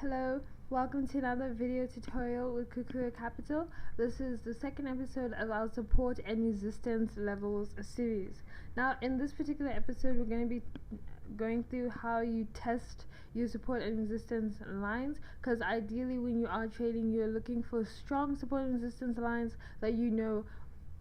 Hello, welcome to another video tutorial with Kukura Capital. This is the second episode of our support and resistance levels series. Now in this particular episode we're going to be going through how you test your support and resistance lines, because ideally when you are trading you're looking for strong support and resistance lines that you know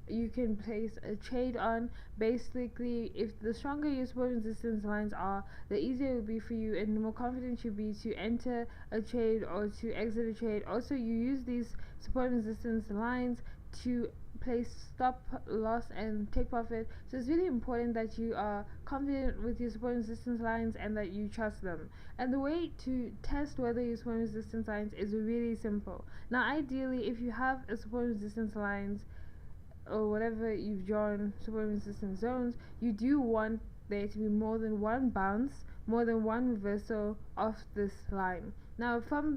you can place a trade on. Basically, if the stronger your support and resistance lines are, the easier it will be for you and the more confident you'll be to enter a trade or to exit a trade. Also, you use these support and resistance lines to place stop loss and take profit, so it's really important that you are confident with your support and resistance lines and that you trust them. And the way to test whether your support and resistance lines is really simple. Now ideally, if you have a support and resistance lines or whatever you've drawn support and resistance zones, you do want there to be more than one bounce, more than one reversal off this line. Now from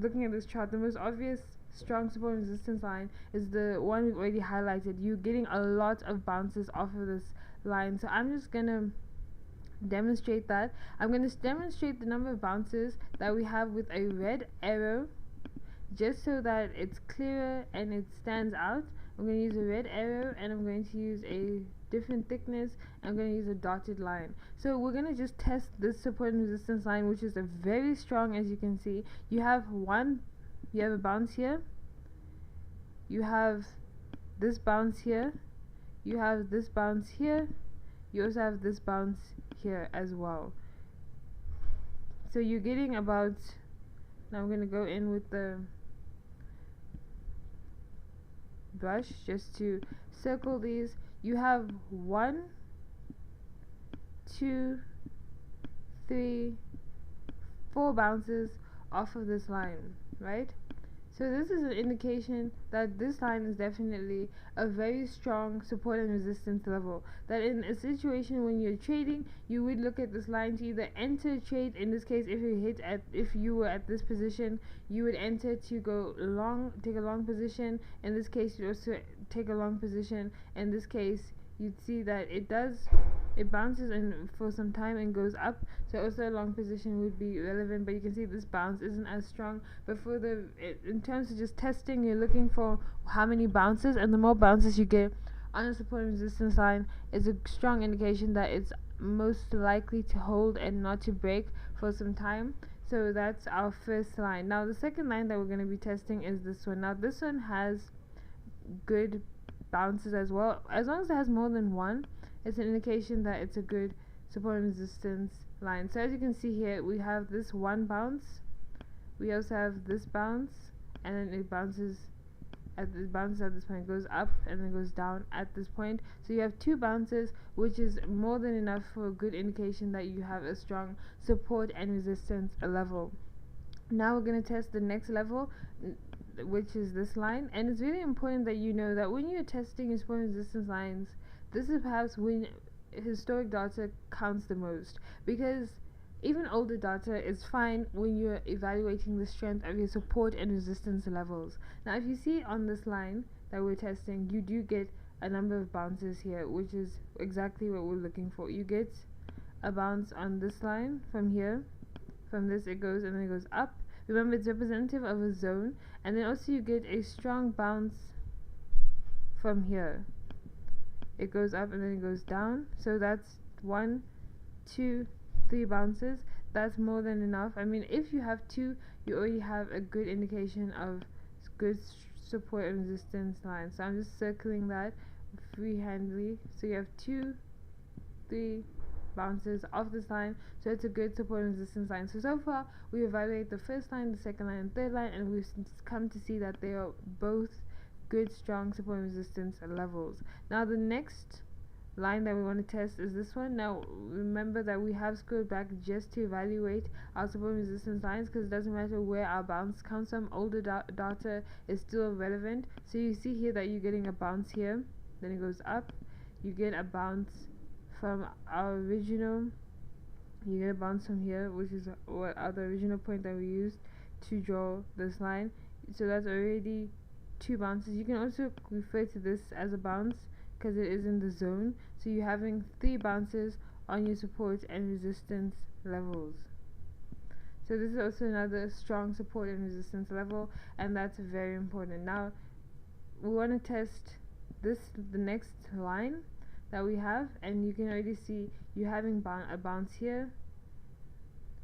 looking at this chart, the most obvious strong support and resistance line is the one we've already highlighted. You're getting a lot of bounces off of this line, so I'm just gonna demonstrate that. I'm going to demonstrate the number of bounces that we have with a red arrow, just so that it's clearer and it stands out. I'm going to use a red arrow and I'm going to use a different thickness. I'm going to use a dotted line. So we're going to just test this support and resistance line, which is a very strong. As you can see, you have a bounce here, you have this bounce here, you have this bounce here, you also have this bounce here as well. So you're getting about, now I'm going to go in with the brush just to circle these. You have 1, 2, 3, 4 bounces off of this line, right? So this is an indication that this line is definitely a very strong support and resistance level, that in a situation when you're trading, you would look at this line to either enter a trade. In this case, if you were at this position, you would enter to go long, take a long position. In this case, you also take a long position. In this case, you'd see that it bounces and for some time and goes up, so also a long position would be relevant. But you can see this bounce isn't as strong. But for in terms of just testing, you're looking for how many bounces, and the more bounces you get on a support and resistance line is a strong indication that it's most likely to hold and not to break for some time. So that's our first line. Now the second line that we're going to be testing is this one. Now this one has good bounces as well. As long as it has more than one, it's an indication that it's a good support and resistance line. So as you can see here, we have this one bounce, we also have this bounce, and then it bounces at this point, goes up and then goes down at this point. So you have 2 bounces, which is more than enough for a good indication that you have a strong support and resistance level. Now we're going to test the next level, which is this line. And it's really important that you know that when you're testing your support and resistance lines, this is perhaps when historic data counts the most, because even older data is fine when you're evaluating the strength of your support and resistance levels. Now if you see on this line that we're testing, you do get a number of bounces here, which is exactly what we're looking for. You get a bounce on this line from here, from this it goes and then it goes up. Remember, it's representative of a zone. And then also you get a strong bounce from here. It goes up and then it goes down. So that's 1, 2, 3 bounces. That's more than enough. I mean, if you have 2, you already have a good indication of good support and resistance lines. So I'm just circling that freehandly. So you have 2, 3 bounces off this line, so it's a good support and resistance line. So far we evaluate the first line, the second line, and third line, and we've come to see that they are both good strong support and resistance levels. Now the next line that we want to test is this one. Now remember that we have scrolled back just to evaluate our support and resistance lines, because it doesn't matter where our bounce comes from, older data is still relevant. So you see here that you're getting a bounce here, then it goes up, you get a bounce from our original, you get a bounce from here, which is what the original point that we used to draw this line. So that's already 2 bounces. You can also refer to this as a bounce because it is in the zone. So you're having 3 bounces on your support and resistance levels. So this is also another strong support and resistance level, and that's very important. Now we want to test the next line that we have, and you can already see you having a bounce here.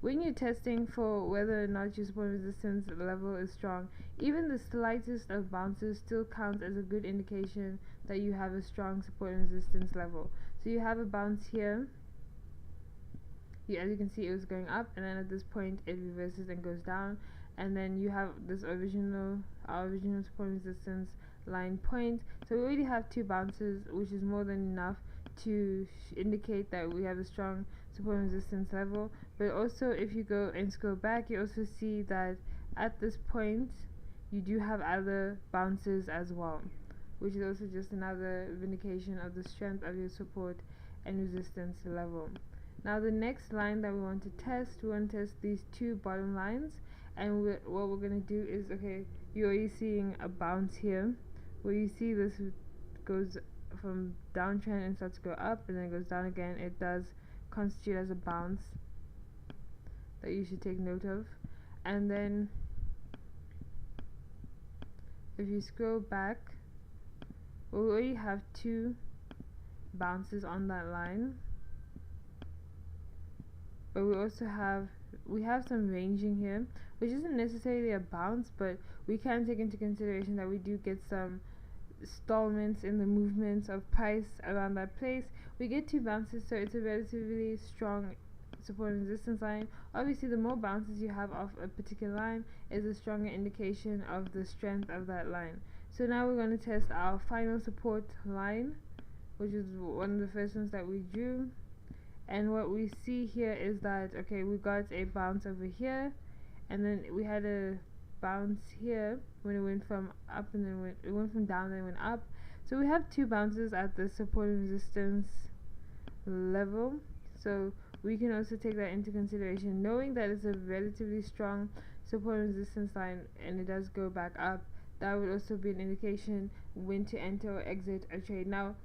When you're testing for whether or not your support and resistance level is strong, even the slightest of bounces still counts as a good indication that you have a strong support and resistance level. So you have a bounce here. As you can see, it was going up, and then at this point it reverses and goes down, and then you have this our original support and resistance line point. So we already have 2 bounces, which is more than enough to indicate that we have a strong support and resistance level. But also, if you go and scroll back, you also see that at this point you do have other bounces as well, which is also just another vindication of the strength of your support and resistance level. Now the next line that we want to test these 2 bottom lines, and what we're going to do is, okay, you're already seeing a bounce here, where you see this goes from downtrend and starts to go up, and then it goes down again. It does constitute as a bounce that you should take note of. And then if you scroll back, we already have 2 bounces on that line, but we also have some ranging here, which isn't necessarily a bounce, but we can take into consideration that we do get some stallments in the movements of price around that place. We get 2 bounces, so it's a relatively strong support and resistance line. Obviously, the more bounces you have off a particular line is a stronger indication of the strength of that line. So now we're going to test our final support line, which is one of the first ones that we drew. And what we see here is that, okay, we got a bounce over here, and then we had a bounce here when it went from up, and then it went from down and then went up. So we have 2 bounces at the support and resistance level. So we can also take that into consideration, knowing that it's a relatively strong support and resistance line and it does go back up. That would also be an indication when to enter or exit a trade. Now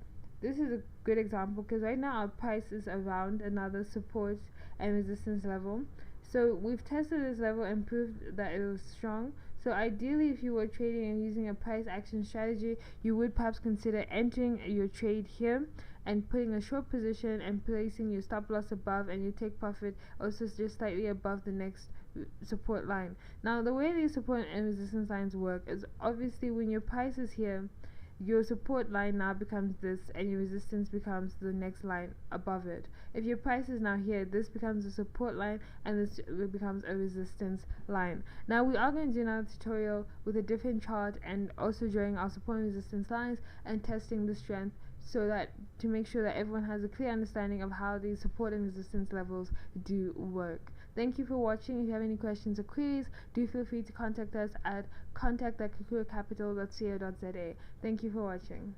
this is a good example because right now our price is around another support and resistance level. So we've tested this level and proved that it was strong. So ideally, if you were trading and using a price action strategy, you would perhaps consider entering your trade here and putting a short position and placing your stop loss above, and you take profit also just slightly above the next support line. Now the way these support and resistance lines work is, obviously when your price is here, your support line now becomes this, and your resistance becomes the next line above it. If your price is now here, this becomes a support line and this becomes a resistance line. Now we are going to do another tutorial with a different chart and also drawing our support and resistance lines and testing the strength, so that to make sure that everyone has a clear understanding of how these support and resistance levels do work. Thank you for watching. If you have any questions or queries, do feel free to contact us at contact@kakuacapital.co.za. Thank you for watching.